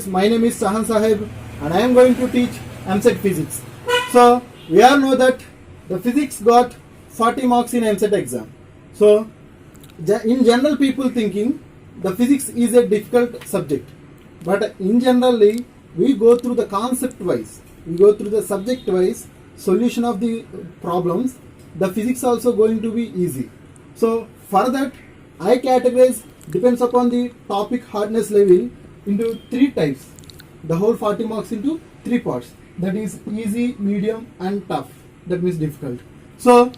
students, my name is Sahan Sahib and I am going to teach MSET Physics. So we all know that the physics got 40 marks in MSET exam. So in general people thinking the physics is a difficult subject, but in generally we go through the concept wise, we go through the subject wise solution of the problems. The physics also going to be easy. So for that I categorize, depends upon the topic hardness level, into 3 types. The whole 40 marks into 3 parts. That is easy, medium and tough. That means difficult. So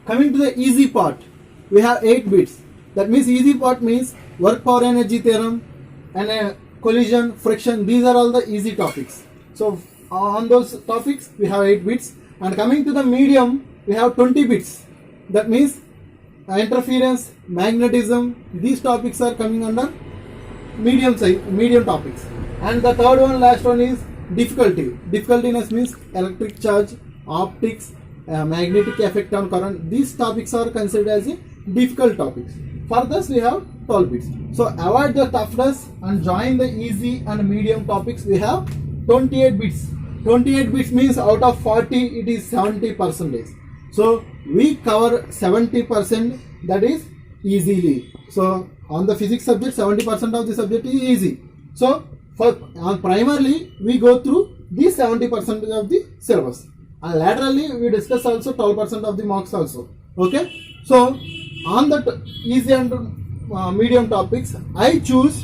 coming to the easy part, we have 8 bits. That means easy part means work power energy theorem and collision, friction. These are all the easy topics. So on those topics we have 8 bits. And coming to the medium, we have 20 bits. That means interference, magnetism, these topics are coming under medium topics. And the third one, last one is difficulty. Difficultiness means electric charge, optics, magnetic effect on current. These topics are considered as a difficult topics. For this we have 12 bits. So avoid the toughness and join the easy and medium topics. We have 28 bits. 28 bits means out of 40 it is 70%. So we cover 70%, that is easily. So on the physics subject 70% of the subject is easy. So for primarily we go through these 70% of the syllabus, and laterally we discuss also 12% of the marks also. Okay, so on the easy and medium topics I choose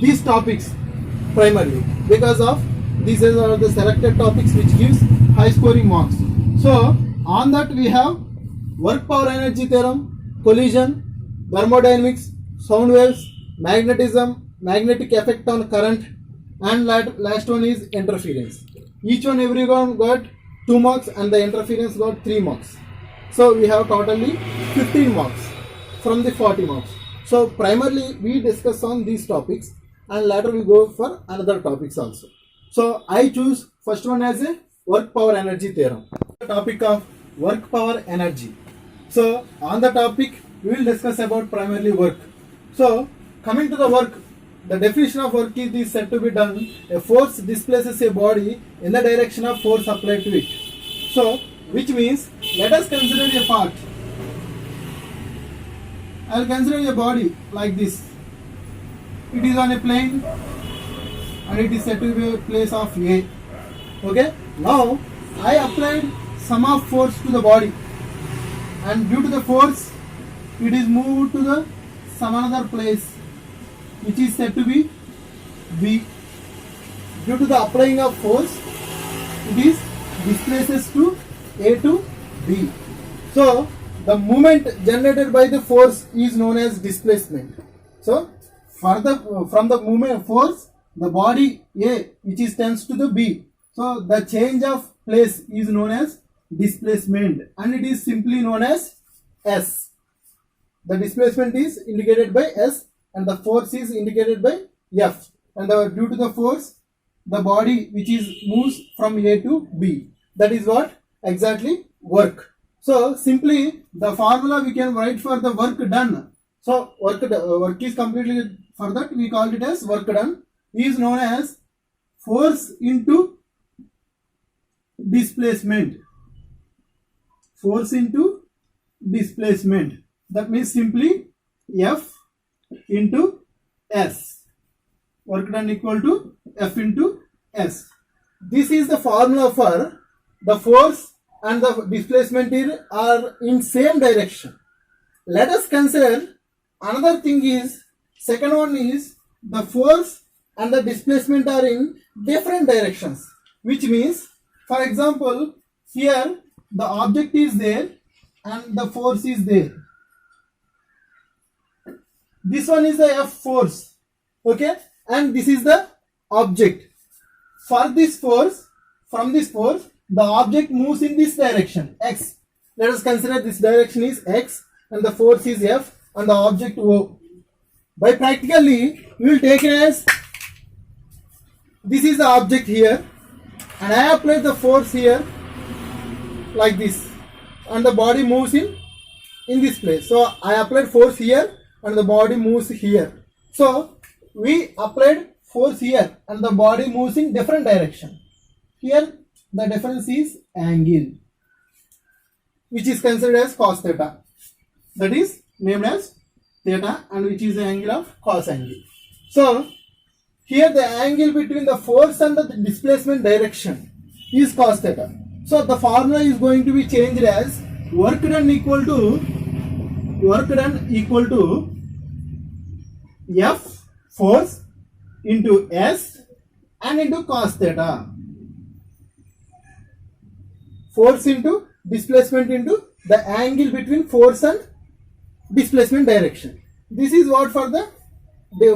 these topics primarily because of these are the selected topics which gives high scoring marks. So on that we have work power energy theorem, collision, thermodynamics, sound waves, magnetism, magnetic effect on current, and last one is interference. Each one every one got 2 marks and the interference got 3 marks. So we have totally 15 marks from the 40 marks. So primarily we discuss on these topics and later we go for another topics also. So I choose first one as a work power energy theorem. The topic of work power energy. So on the topic we will discuss about primarily work. So coming to the work, the definition of work is said to be done. A force displaces a body in the direction of force applied to it. So which means let us consider a part. I will consider a body like this. It is on a plane and it is said to be a place of A. Okay. Now I applied some of force to the body, and due to the force it is moved to the some another place which is said to be B. Due to the applying of force it is displaces to A to B. So the movement generated by the force is known as displacement. So from the movement force, the body A which is tends to the B, so the change of place is known as displacement and it is simply known as S. The displacement is indicated by S and the force is indicated by F, and due to the force the body which is moves from A to B, that is what exactly work. So simply the formula we can write for the work done. So work is completely, for that we call it as work done, is known as force into displacement. Force into displacement. That means simply F into S. Work done equal to F into S. This is the formula for the force and the displacement are in same direction. Let us consider another thing is, second one is the force and the displacement are in different directions, which means for example here the object is there and the force is there. This one is the F force, okay, and this is the object. For this force, from this force the object moves in this direction X. Let us consider this direction is X and the force is F and the object O. By practically we will take it as this is the object here and I apply the force here like this and the body moves in this place. So I applied force here and the body moves here. So we applied force here and the body moves in different direction. Here the difference is angle, which is considered as cos theta. That is named as theta, and which is the angle of cos angle. So here the angle between the force and the displacement direction is cos theta. So the formula is going to be changed as work done equal to F force into S and into cos theta. Force into displacement into the angle between force and displacement direction. This is what for the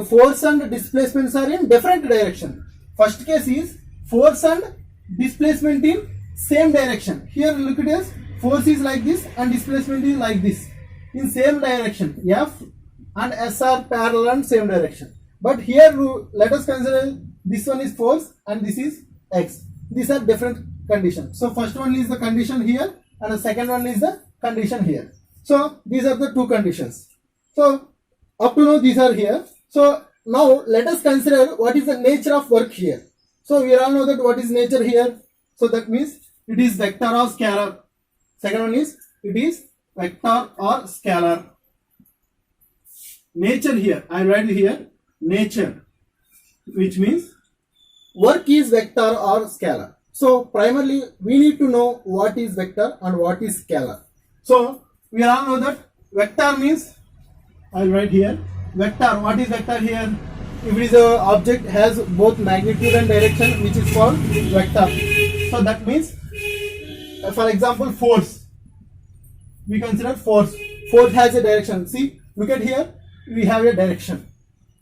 force and displacements are in different direction. First case is force and displacement in same direction. Here look at this, force is like this and displacement is like this in same direction. F and S are parallel and same direction. But here let us consider this one is force and this is X. These are different conditions. So first one is the condition here and the second one is the condition here. So these are the two conditions. So up to now these are here. So now let us consider what is the nature of work here. So we all know that what is nature here. So that means it is vector or scalar. Second one is it is vector or scalar. Nature here, I write here nature, which means work is vector or scalar. So primarily we need to know what is vector and what is scalar. So we all know that vector means, I'll write here vector. What is vector here? If it is a object has both magnitude and direction, which is called vector. So that means, for example, force. We consider force. Force has a direction. See, look at here. We have a direction.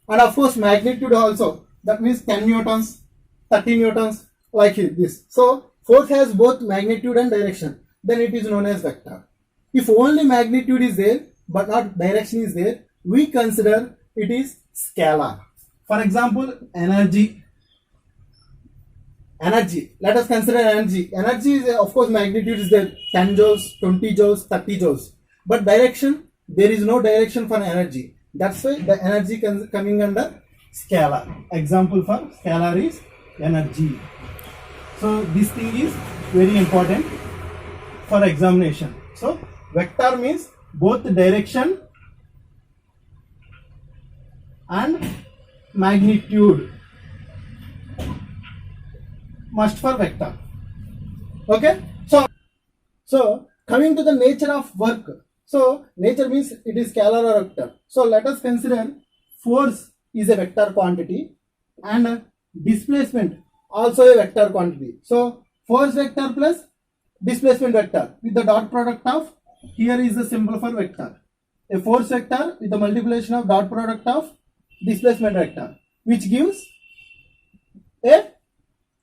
And of course, magnitude also. That means 10 newtons, 30 newtons, like this. So force has both magnitude and direction. Then it is known as vector. If only magnitude is there, but not direction is there, we consider it is scalar. For example, energy. Energy. Let us consider energy. Energy is, of course, magnitude is there. 10 joules, 20 joules, 30 joules. But direction, there is no direction for energy. That's why the energy coming under scalar. Example for scalar is energy. So this thing is very important for examination. So vector means both direction and magnitude must for vector. Okay. So coming to the nature of work. So nature means it is scalar or vector. So let us consider force is a vector quantity and displacement also a vector quantity. So force vector plus displacement vector with the dot product of, here is the symbol for vector. A force vector with the multiplication of dot product of displacement vector, which gives a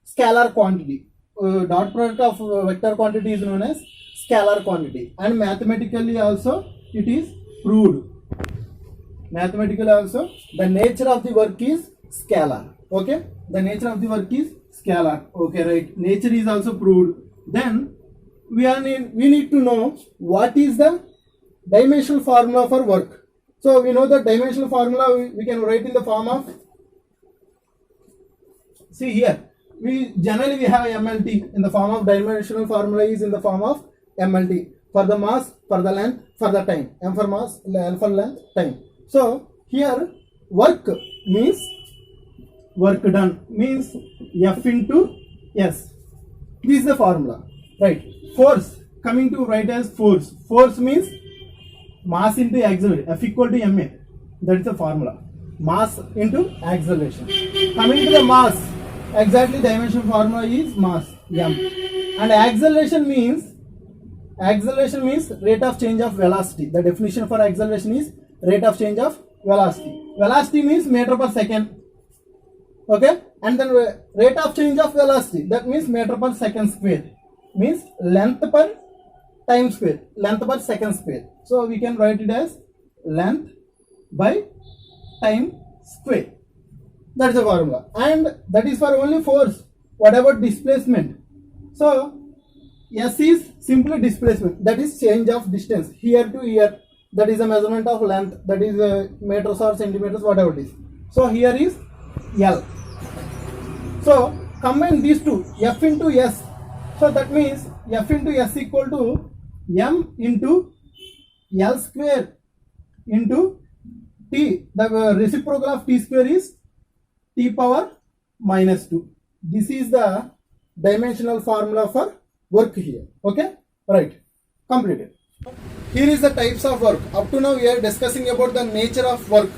scalar quantity. Dot product of vector quantity is known as scalar quantity, and mathematically also it is proved. Mathematically also the nature of the work is scalar. Okay, the nature of the work is scalar. Okay, right. Nature is also proved. Then we need to know what is the dimensional formula for work. So we know the dimensional formula we can write in the form of, see here, we generally have MLT in the form of dimensional formula is in the form of MLT for the mass, for the length, for the time. M for mass, L for length, time. So here work means work done means F into S. This is the formula, right? Force, coming to write as force. Force means mass into acceleration. F equal to ma. That is the formula. Mass into acceleration. Coming to the mass, exactly dimension formula is mass m. And acceleration means rate of change of velocity. The definition for acceleration is rate of change of velocity. Velocity means meter per second. Okay, and then rate of change of velocity, that means meter per second square, means length per time square, length per second square. So we can write it as length by time square. That's the formula, and that is for only force. What about displacement? So S is simply displacement, that is change of distance here to here. That is a measurement of length, that is meters or centimeters, whatever it is. So here is L. So combine these two, F into S. So that means F into S equal to M into L square into T. The reciprocal of T square is T power minus 2. This is the dimensional formula for work here. Okay, right, completed. Here is the types of work. Up to now we are discussing about the nature of work.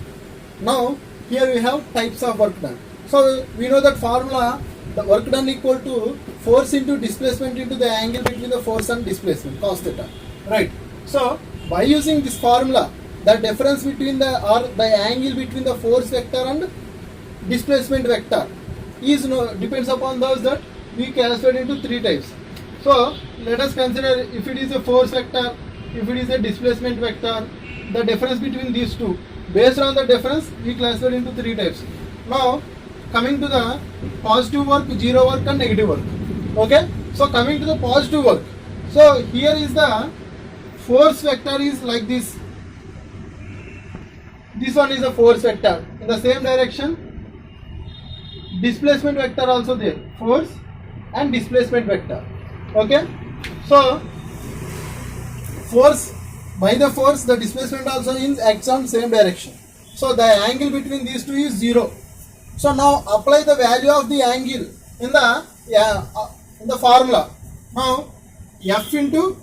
Now here we have types of work done. So we know that formula, the work done equal to force into displacement into the angle between the force and displacement, cos theta. Right. So by using this formula, the difference between the angle between the force vector and displacement vector is depends upon those that we calculate into three types. So let us consider if it is a force vector, if it is a displacement vector, the difference between these two. Based on the difference, we classify into three types. Now coming to the positive work, zero work and negative work. Okay. So coming to the positive work. So here is the force vector is like this. This one is a force vector in the same direction. Displacement vector also there, force and displacement vector. Okay. So force, by the force the displacement also in acts on same direction. So the angle between these two is 0. So now apply the value of the angle in the formula. Now F into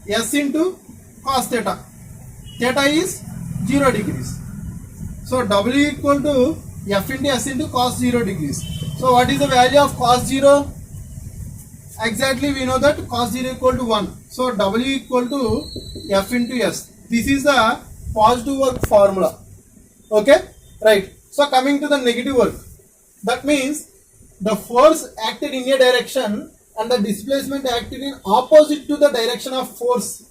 S into cos theta. Theta is 0 degrees. So W equal to F into S into cos 0 degrees. So what is the value of cos 0? Exactly we know that cos 0 equal to 1. So W equal to F into S. This is the positive work formula. Okay, right. So coming to the negative work. That means the force acted in a direction and the displacement acted in opposite to the direction of force.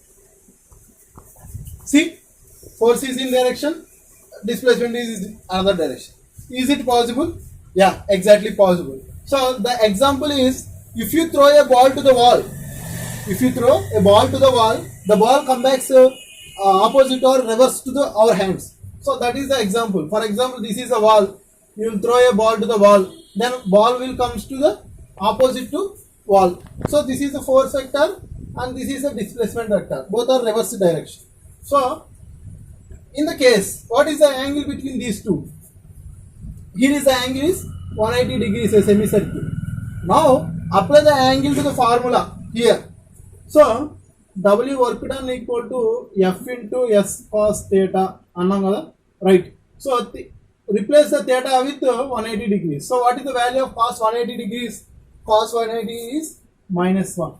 See, force is in direction, displacement is in another direction. Is it possible? Yeah, exactly possible. So the example is, if you throw a ball to the wall, the ball comes back opposite or reverse to our hands. So that is the example. For example, this is a wall. You will throw a ball to the wall, then ball will comes to the opposite to wall. So this is the force vector and this is the displacement vector. Both are reverse direction. So in the case, what is the angle between these two? Here is the angle is 180 degrees, a semicircle. Now apply the angle to the formula here. So W work done equal to F into S cos theta. Right. So replace the theta with 180 degrees. So what is the value of cos 180 degrees? Cos 180 is minus 1.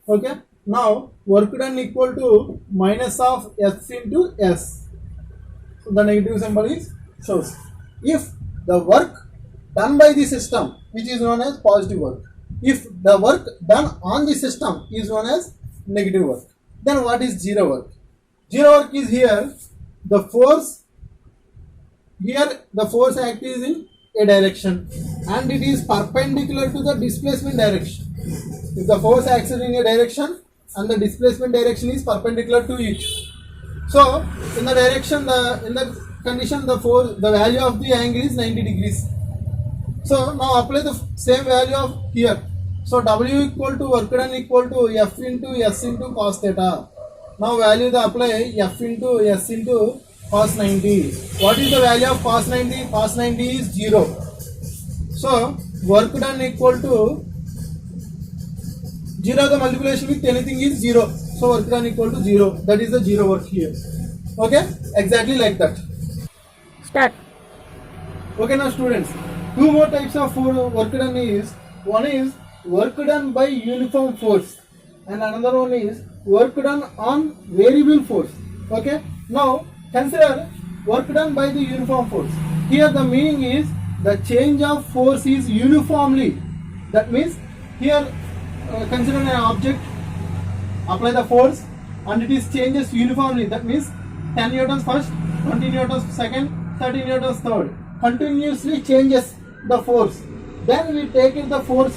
Okay. Now work done equal to minus of S into S. So the negative symbol is shows. If the work done by the system, which is known as positive work, if the work done on the system is known as negative work, then what is zero work? Zero work is here the force. Here the force act is in a direction and it is perpendicular to the displacement direction. If the force acts in a direction and the displacement direction is perpendicular to it. So in the direction, in the condition, the value of the angle is 90 degrees. So now apply the same value of here. So W equal to work done equal to F into S into cos theta. Now value the apply F into S into cos 90. What is the value of cos 90? Cos 90 is 0. So work done equal to 0, the multiplication with anything is 0. So work done equal to 0. That is the zero work here. Okay, exactly like that. Start. Okay, now students, two more types of work done is, one is work done by uniform force and another one is work done on variable force. Okay, now consider work done by the uniform force. Here the meaning is the change of force is uniformly. That means here consider an object, apply the force and it is changes uniformly. That means 10 newtons first, 20 newtons second, 30 newtons third. Continuously changes the force. Then we take it the force.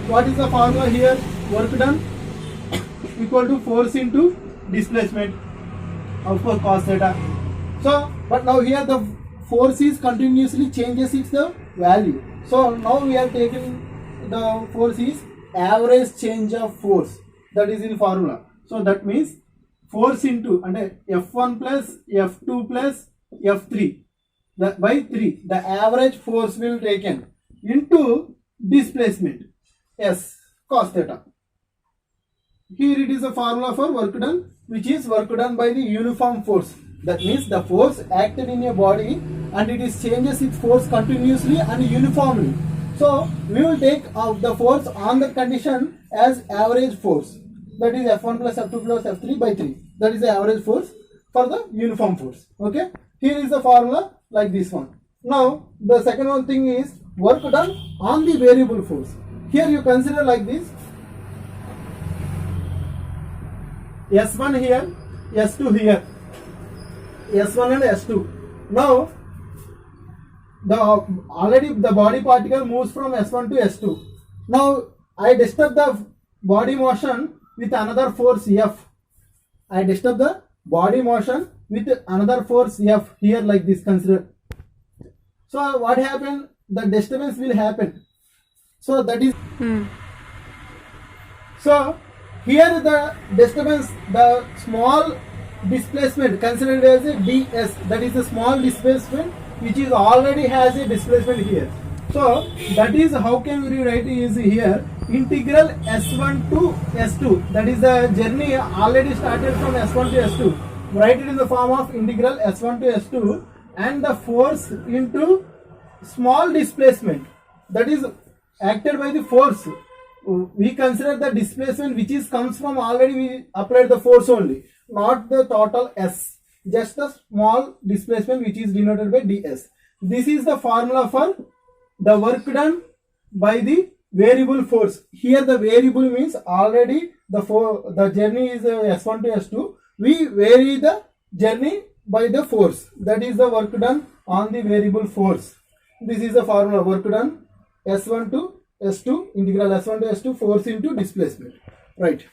What is the formula here? Work done equal to force into displacement. Of course cos theta. So but now here the force is continuously changes its the value. So now we are taking the force is average change of force, that is in formula. So that means force into and F1 plus F2 plus F3 by 3, the average force will taken into displacement S cos theta. Here it is a formula for work done, which is work done by the uniform force. That means the force acted in a body and it is changes its force continuously and uniformly. So we will take the force on the condition as average force. That is F1 plus F2 plus F3 by 3. That is the average force for the uniform force. Okay. Here is the formula like this one. Now the second one thing is work done on the variable force. Here you consider like this. S1 here, S2 here, S1 and S2. Now, already the body particle moves from S1 to S2. Now, I disturb the body motion with another force F. I disturb the body motion with another force F here like this, consider. So, what happened? The disturbance will happen. So, that is... So, here the disturbance, the small displacement considered as a ds, that is a small displacement which is already has a displacement here. So that is how can we write is here integral S1 to S2, that is the journey already started from S1 to S2. Write it in the form of integral S1 to S2 and the force into small displacement, that is acted by the force. We consider the displacement which is comes from already we applied the force only, not the total S, just a small displacement which is denoted by ds. This is the formula for the work done by the variable force. Here the variable means already the journey is S1 to S2. We vary the journey by the force. That is the work done on the variable force. This is the formula work done S1 to S2, integral S1 to S2 force into displacement. Right.